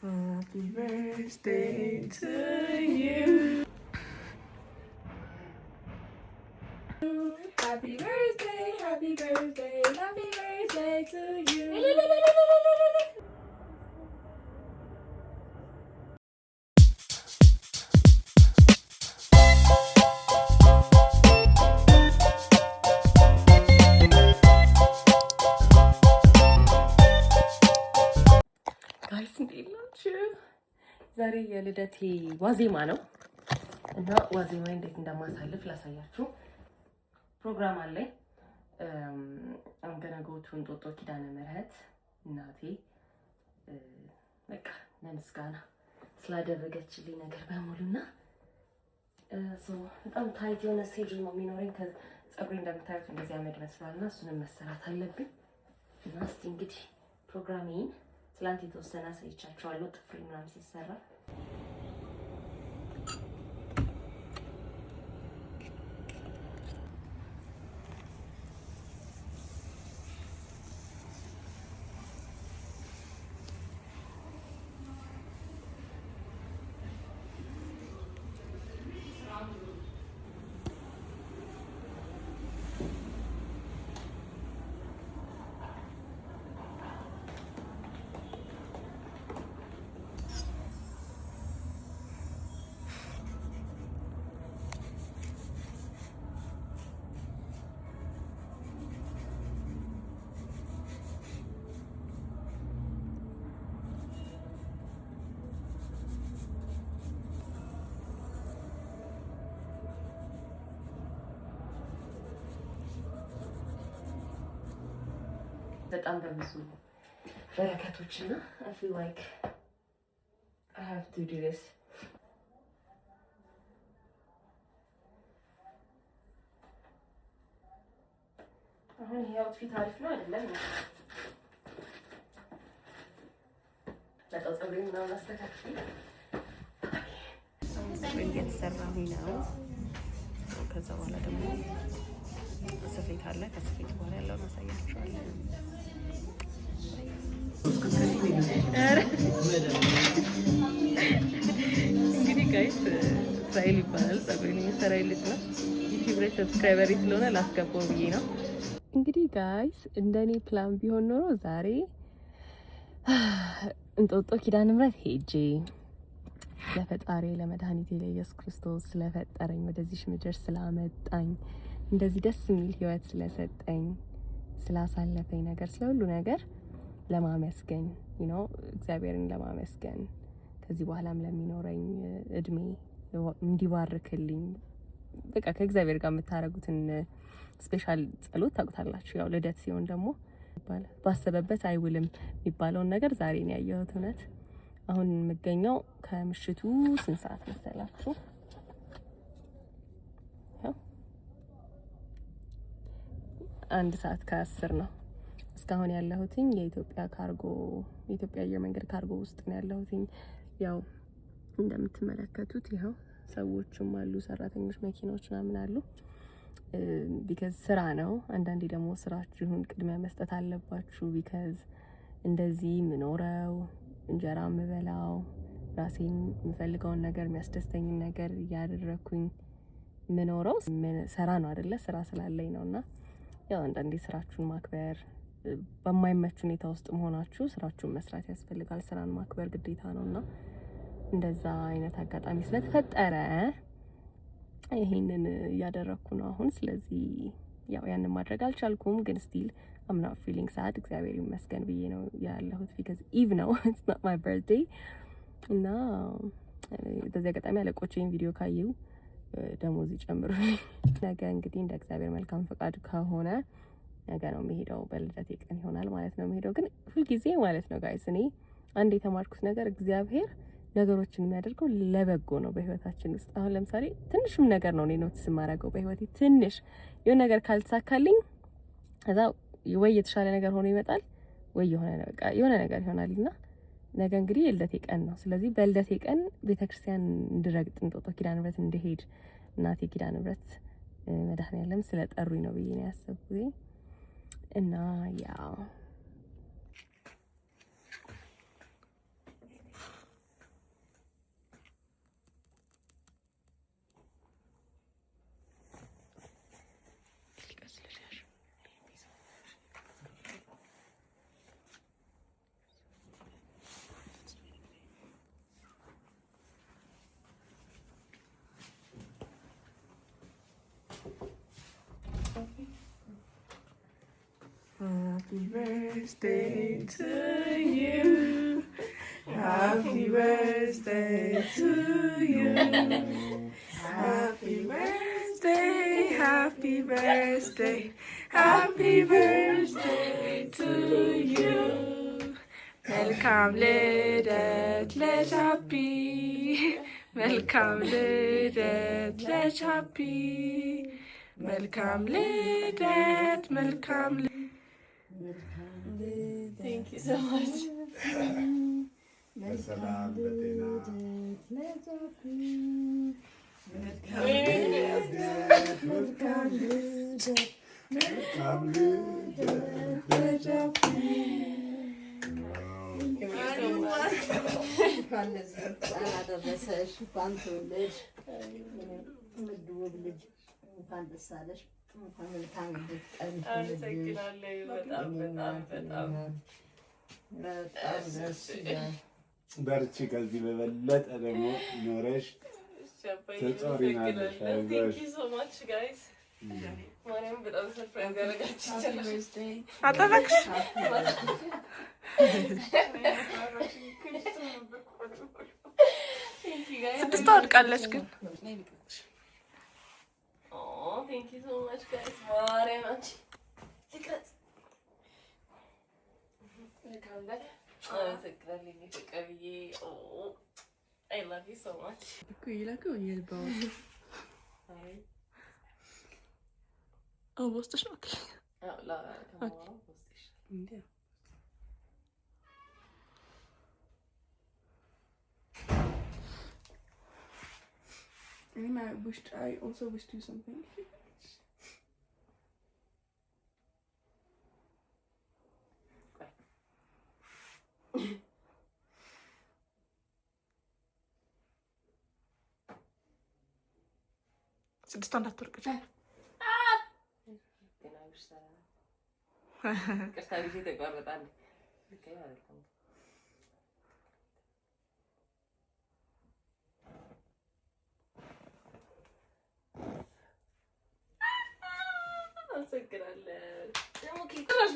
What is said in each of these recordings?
Happy birthday to you. Happy birthday, happy birthday, happy birthday to you. ጋይስ እንዴት ናችሁ? ዛሬ የልደቴ ዋዜማ ነው እና ዋዜማ እንዴት እንደማሳልፍ ላሳያችሁ ፕሮግራም አለኝ። I'm gonna go to እንጦጦ ኪዳነ ምህረት እናቴ በቃ ለምስጋና ስላደረገችልኝ ነገር በሙሉና በጣም ታይት የሆነ ስቴጅ ነው የሚኖረኝ። ከፀጉሬ እንደምታዩት እንደዚህ አመድ መስሏልና እሱንም መሰራት አለብኝ እና እስቲ እንግዲህ ፕሮግራሜን ትላንት የተወሰነ አሳይቻችኋለሁ። ጥፍሬ ምናምን ሲሰራ በጣም በብዙ በረከቶችና I feel like I have to do this. አሁን ይሄ አውትፊት አሪፍ ነው አይደለም? በጣም ፀጉሬን ምናምን አስተካክዬ እየተሰራሁኝ ነው። ከዛ በኋላ ደግሞ ስፌት አለ። ከስፌት በኋላ ያለው ማሳያችኋለሁ። እንግዲህ ጋይስ እስራኤል ይባላል ፀጉሬን የሚሰራ ልጅ ነው። ዩቲዩብ ላይ ሰብስክራይበሪ ስለሆነ ላስገባው ብዬ ነው። እንግዲህ ጋይስ እንደኔ ፕላን ቢሆን ኖሮ ዛሬ እንጦጦ ኪዳነ ምህረት ሄጄ ለፈጣሪ ለመድኃኒቴ ለኢየሱስ ክርስቶስ ስለፈጠረኝ ወደዚህ ምድር ስላመጣኝ እንደዚህ ደስ የሚል ህይወት ስለሰጠኝ ስላሳለፈኝ ነገር ስለሁሉ ነገር ለማመስገን እግዚአብሔርን ለማመስገን ከዚህ በኋላም ለሚኖረኝ እድሜ እንዲባርክልኝ በቃ ከእግዚአብሔር ጋር የምታረጉትን ስፔሻል ጸሎት ታውቁታላችሁ። ያው ልደት ሲሆን ደግሞ ባሰበበት አይውልም የሚባለውን ነገር ዛሬ ነው ያየሁት። እውነት አሁን የምገኘው ከምሽቱ 8 ሰዓት መሰላችሁ? 1 ሰዓት ከ10 ነው። እስካሁን ያለሁትኝ የኢትዮጵያ አየር መንገድ ካርጎ ውስጥ ነው ያለሁትኝ። ያው እንደምትመለከቱት ይኸው ሰዎችም አሉ፣ ሰራተኞች፣ መኪናዎች ምናምን አሉ። ቢካዝ ስራ ነው። አንዳንዴ ደግሞ ስራችሁን ቅድሚያ መስጠት አለባችሁ። ቢካዝ እንደዚህ የምኖረው እንጀራ የምበላው ራሴን የምፈልገውን ነገር የሚያስደስተኝን ነገር እያደረኩኝ የምኖረው ስራ ነው አይደለ? ስራ ስላለኝ ነውና ያው አንዳንዴ ስራችሁን ማክበር በማይመች ሁኔታ ውስጥ መሆናችሁ ስራችሁን መስራት ያስፈልጋል። ስራን ማክበር ግዴታ ነውና እንደዛ አይነት አጋጣሚ ስለተፈጠረ ይሄንን እያደረኩ ነው አሁን። ስለዚህ ያው ያንን ማድረግ አልቻልኩም፣ ግን ስቲል I'm not feeling sad እግዚአብሔር ይመስገን ብዬ ነው ያለሁት። because ኢቭ ነው it's not my birthday እና በዚህ አጋጣሚ አለቆቼን ቪዲዮ ካዩ ደሞዝ ይጨምሩልኝ። ነገ እንግዲህ እንደ እግዚአብሔር መልካም ፈቃድ ከሆነ ነገ ነው የሚሄደው፣ በልደቴ ቀን ይሆናል ማለት ነው የሚሄደው። ግን ሁልጊዜ ማለት ነው ጋይስ እኔ አንድ የተማርኩት ነገር እግዚአብሔር ነገሮችን የሚያደርገው ለበጎ ነው በህይወታችን ውስጥ። አሁን ለምሳሌ ትንሽም ነገር ነው እኔ ኖትስ የማደርገው በህይወቴ። ትንሽ የሆነ ነገር ካልተሳካልኝ ከዛ ወይ የተሻለ ነገር ሆኖ ይመጣል ወይ የሆነ ነገር ይሆናልና ነገ እንግዲህ የልደቴ ቀን ነው። ስለዚህ በልደቴ ቀን ቤተክርስቲያን እንድረግጥ እንጦጦ ኪዳነ ምህረት እንድሄድ እናቴ ኪዳነ ምህረት መድኃኔዓለም ስለጠሩኝ ነው ብዬ ነው ያሰብኩኝ። እና ያው Happy birthday to you. Happy birthday to you. Happy birthday, happy birthday, happy birthday to you. መልካም ልደት ለቻፒ መልካም ልደት ለቻፒ መልካም ልደት መልካም Thank you so much. በሰላም በጤና መልካም ልደት እንኳን ለዚህ ቀን አደረሰሽ። እንኳን ተወለድሽ ምድውብ ልጅ እንኳን ደስ አለሽ። እንኳን መልካም ልደት ቀን አመሰግናለሁ። በጣም በጣም በጣም በጣም ደስ ይላል። በርቺ። ከዚህ በበለጠ ደግሞ ኖረሽ ትጾሪናለሽ። Thank you so much guys. ማርያም በጣም ሰርፕራይዝ ያደረጋችሁ አጠበቅሽ ስድስት ወድቃለች ግን Thank you so much guys. ማርያም አንቺ ልቅረጽ አመሰግናለሁ ፍቅርዬ። I love you so much. ውስጥሽ ነው። I also wished you something. ስድስት እንዳትወርቅሽ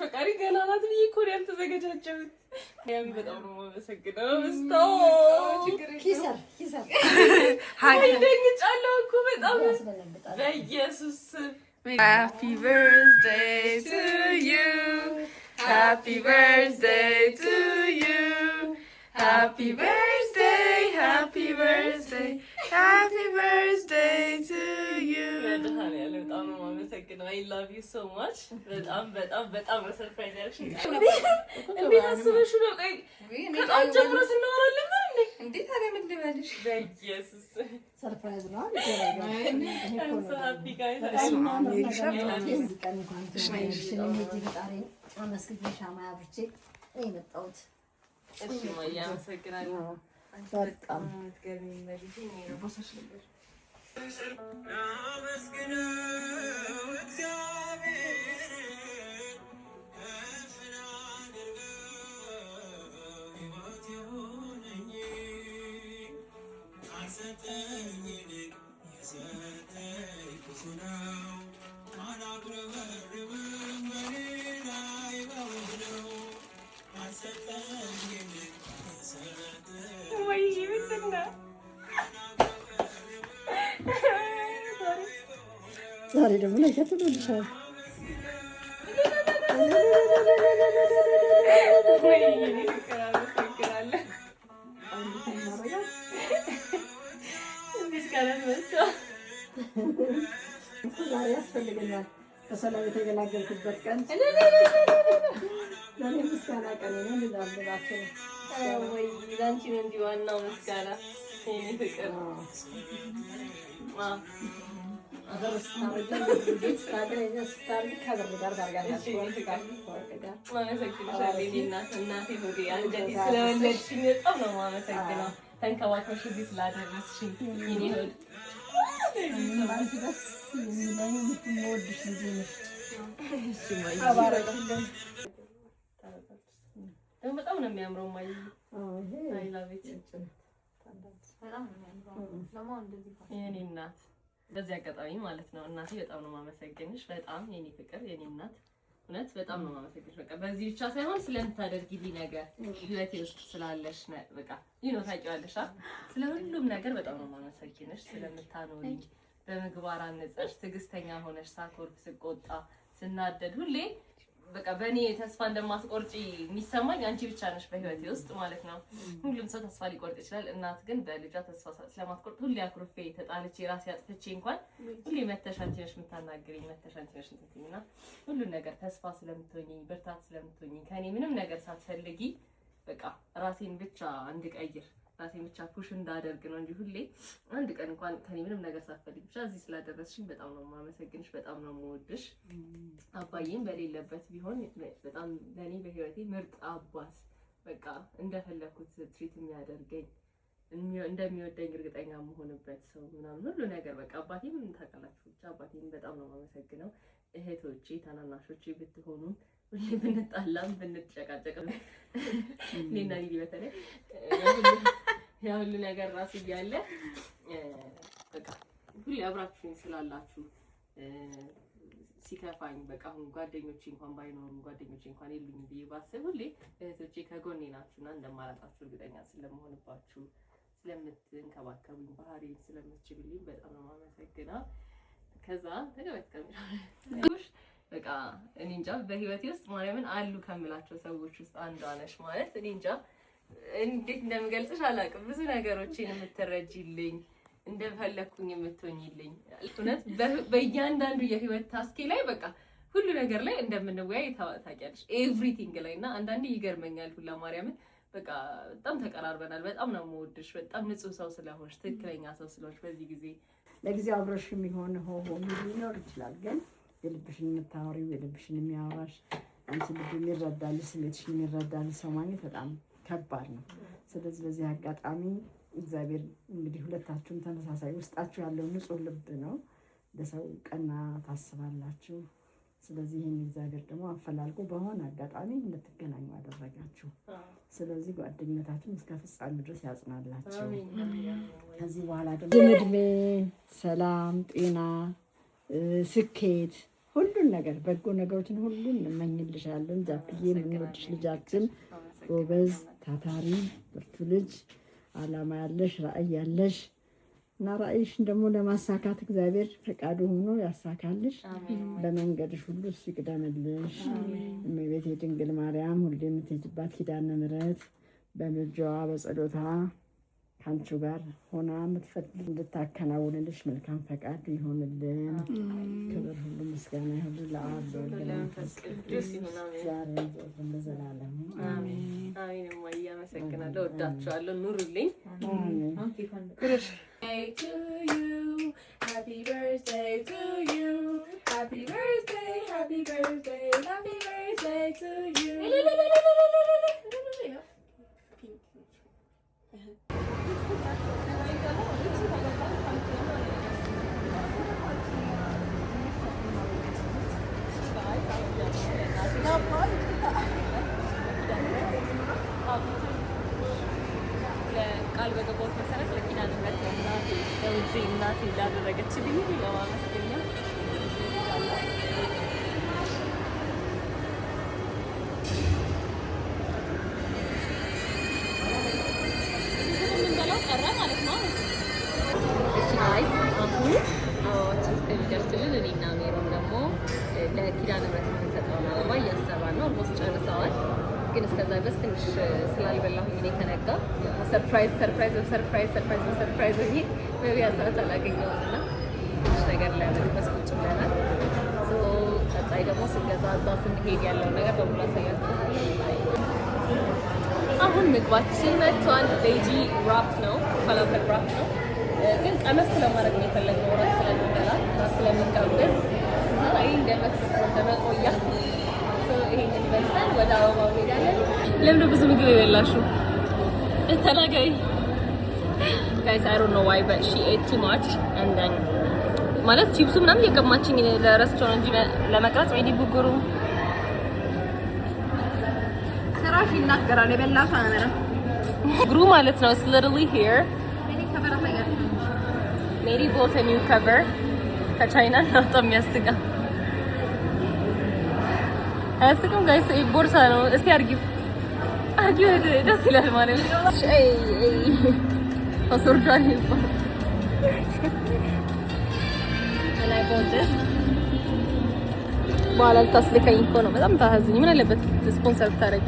ፈቃሪ ገና ናት ብዬ እኮ ነው ያልተዘገጃጀሁት። ያም በጣም ነው የማመሰግነው። ደንግጫለሁ እኮ በጣም በኢየሱስ ስም። Happy birthday to you. Happy birthday to you. Happy birthday, happy birthday, happy birthday to you. በጣም ነው የማመሰግነው። I love you so much. በጣም በጣም በጣም ሰርፕራይዝ ያደረግሽኝ። እንዴት አስበሽ ነው? ከጣም ጀምሮ ስናወራለን እንዴ? እንዴት ታዲያ ምን ልበልሽ? በኢየሱስ ሰርፕራይዝ ነው። I'm so happy guys. አመስግኜ ሻማ አብርቼ የመጣሁት እሺ ማያ አመሰግናለሁ። በጣም የምትገርሚኝ መልእክት ነው። ቦሰሽ ነበር ዛሬ ደግሞ ለሸቱ ልሻል ዛሬ ያስፈልገኛል። በሰላም የተገላገልኩበት ቀን ለኔ ምስጋና ቀን ነው። እንላለን ወይ ላንቺ ነው እንጂ ዋናው ምስጋና የኔ ፍቅር ተንከባክበሽ እዚህ ስላደረስሽኝ የኔ ሆድ በጣም ነው የሚያምረው። ማይ ላቪት የኔ እናት በዚህ አጋጣሚ ማለት ነው እናቴ በጣም ነው የማመሰግንሽ። በጣም የኔ ፍቅር የኔ እናት እውነት በጣም ነው የማመሰግንሽ። በቃ በዚህ ብቻ ሳይሆን ስለምታደርጊልኝ ነገር ህይወቴ ውስጥ ስላለሽ በቃ ታውቂዋለሽ ስለ ሁሉም ነገር በጣም ነው የማመሰግንሽ። ስለምታኖሪኝ በምግባር አንጸሽ ትዕግስተኛ ሆነሽ ሳኮርፍ ስቆጣ ስናደድ ሁሌ በቃ በእኔ ተስፋ እንደማትቆርጪ የሚሰማኝ አንቺ ብቻ ነሽ በህይወቴ ውስጥ ማለት ነው። ሁሉም ሰው ተስፋ ሊቆርጥ ይችላል። እናት ግን በልጇ ተስፋ ስለማትቆርጥ ሁሌ አኩርፌ ተጣልቼ ራሴ አጥፍቼ እንኳን ሁሌ መተሽ አንቺ ነሽ የምታናግሪኝ፣ መተሽ አንቺ ነሽ እንትኝና ሁሉን ነገር ተስፋ ስለምትሆኚኝ ብርታት ስለምትሆኚኝ ከኔ ምንም ነገር ሳትፈልጊ በቃ ራሴን ብቻ እንድቀይር ራሴን ብቻ ፑሽ እንዳደርግ ነው እንጂ ሁሌ አንድ ቀን እንኳን ከኔ ምንም ነገር ሳትፈልጊ ብቻ እዚህ ስላደረስሽኝ በጣም ነው የማመሰግንሽ። በጣም ነው የምወድሽ። አባዬም በሌለበት ቢሆን በጣም ለኔ በህይወቴ ምርጥ አባት በቃ እንደፈለኩት ትሪት የሚያደርገኝ እንደሚወደኝ እርግጠኛ የምሆንበት ሰው ምናምን ሁሉ ነገር በቃ አባቴም ታውቃላችሁ ብቻ አባቴም በጣም ነው የማመሰግነው። እህቶቼ ታናናሾቼ ብትሆኑ ሁሌ ብንጣላም ብንጨቃጨቅም እኔና ሊሊ በተለይ ያ ሁሉ ነገር ራሱ እያለ በቃ ሁሌ አብራችሁኝ ስላላችሁ ሲከፋኝ በቃ አሁን ጓደኞቼ እንኳን ባይኖሩ ጓደኞቼ እንኳን የሉኝ ብዬ ባስብ ሁሌ እህቶቼ ከጎኔ ናችሁና እንደማላጣችሁ እርግጠኛ ስለመሆንባችሁ ስለምትንከባከቡኝ ባህሪ ስለምትችሉልኝ በጣም ነው የማመሰግነው። ከዛ ተገበት ከሚራሽ በቃ እኔ እንጃ በህይወቴ ውስጥ ማርያምን አሉ ከምላቸው ሰዎች ውስጥ አንዷ ነሽ ማለት እኔ እንጃ እንዴት እንደምገልጽሽ አላውቅም። ብዙ ነገሮችን የምትረጂልኝ እንደፈለኩኝ የምትሆኝልኝ እውነት በእያንዳንዱ የህይወት ታስኬ ላይ በቃ ሁሉ ነገር ላይ እንደምንወያይ ታውቂያለሽ ኤቭሪቲንግ ላይ እና አንዳንዴ ይገርመኛል ሁላ ማርያምን በቃ በጣም ተቀራርበናል። በጣም ነው የምወድሽ። በጣም ንጹህ ሰው ስለሆንሽ ትክክለኛ ሰው ስለሆንሽ በዚህ ጊዜ ለጊዜው አብረሽ የሚሆን ሆሆ ሊኖር ይችላል፣ ግን የልብሽን የምታወሪው የልብሽን የሚያወራሽ አንቺ ልብ የሚረዳልሽ ስሜትሽን የሚረዳልሽ ሰው ማግኘት በጣም ከባድ ነው። ስለዚህ በዚህ አጋጣሚ እግዚአብሔር እንግዲህ ሁለታችሁም ተመሳሳይ ውስጣችሁ ያለው ንጹህ ልብ ነው፣ ለሰው ቀና ታስባላችሁ። ስለዚህ ይህን እግዚአብሔር ደግሞ አፈላልጎ በሆነ አጋጣሚ እንድትገናኙ አደረጋችሁ። ስለዚህ ጓደኝነታችሁን እስከ ፍጻሜ ድረስ ያጽናላችሁ። ከዚህ በኋላ ደግሞ እድሜ፣ ሰላም፣ ጤና፣ ስኬት ሁሉን ነገር በጎ ነገሮችን ሁሉን እንመኝልሻለን። ዛፍዬ የምንወድሽ ልጃችን ጎበዝ፣ ታታሪ፣ ብርቱ ልጅ አላማ ያለሽ ራዕይ ያለሽ እና ራዕይሽን ደግሞ ለማሳካት እግዚአብሔር ፈቃዱ ሆኖ ያሳካልሽ። በመንገድሽ ሁሉ እሱ ይቅደምልሽ። እመቤቴ ድንግል ማርያም ሁሌ የምትሄጂባት ኪዳነ ምሕረት በምልጃዋ በጸሎታ ከአንቺ ጋር ሆና የምትፈልግ እንድታከናውንልሽ መልካም ፈቃድ ይሆንልን። ክብር ሁሉ ምስጋና ሁሉ ለአብ ለመንፈስ ቅዱስ ዛሬም ዘወትርም ለዘላለሙ አሜን። አሜን። አመሰግናለሁ። ወዳችኋለሁ። ኑሩልኝ። Happy birthday to you. Happy birthday, happy birthday, happy birthday to you. ቃል በገባሁት መሰረት ለኪዳነ ምሕረት ለውዴ እናቴ እንዳደረገችልኝ ለማመስገኛ ምንበላው ቀረ ማለት ነው። እሺ ጋይስ አሁን አበባችን እስከሚደርስልን እኔና ሜሮን ደግሞ ለኪዳነ ምሕረት የምንሰጠውን አበባ እያሰራን ነው። ኦልሞስት ጨርሰዋል። ግን እስከዛ ድረስ ትንሽ ስላልበላሁኝ እኔ ከነጋ ሰርፕራይዝ ሆኜ በቢያ ሰዓት አላገኘሁም እና ትንሽ ነገር ለመቅመስ ቁጭ ብለናል። ቀጣይ ደግሞ ስንገዛ እዛ ስንሄድ ያለውን ነገር በሙሉ አሳያችኋለሁ። አሁን ምግባችን መጥቷል። ቬጂ ራፕ ነው፣ ፈላፈል ራፕ ነው። ግን ቀመስ ስለማድረግ ነው የፈለግነው ራት ስለምንበላ ስለሚጋበዝ እና ይህ እንደ መክሰስ ነው እንደመቆያ ይሄንን በልተን ወደ አበባው እንሄዳለን። ለምን ብዙ ምግብ የበላሽው? ተናገሪ። Guys, I don't know why but she ate too much and then ማለት ቺፕሱ ምናምን የቀማችኝ ለረስቶራንት እንጂ ለመቅረጽ ወይ ዲቡጉሩ ስራሽ ይናገራል። የበላሽ አመራ ግሩ ማለት ነው። It's literally here. ሜሪ bought a new cover ከቻይና ነው የሚያስጋ አያስቅም ጋይስ? ቦርሳ ነው። እስቲ አርጊው ደስ ይላል ማለት ነው። አስወርዷል ይባል ላይ ቦንደስ በኋላ ልታስልከኝ እኮ ነው። በጣም ታሳዝኝ። ምን አለበት ስፖንሰር ብታረጊ?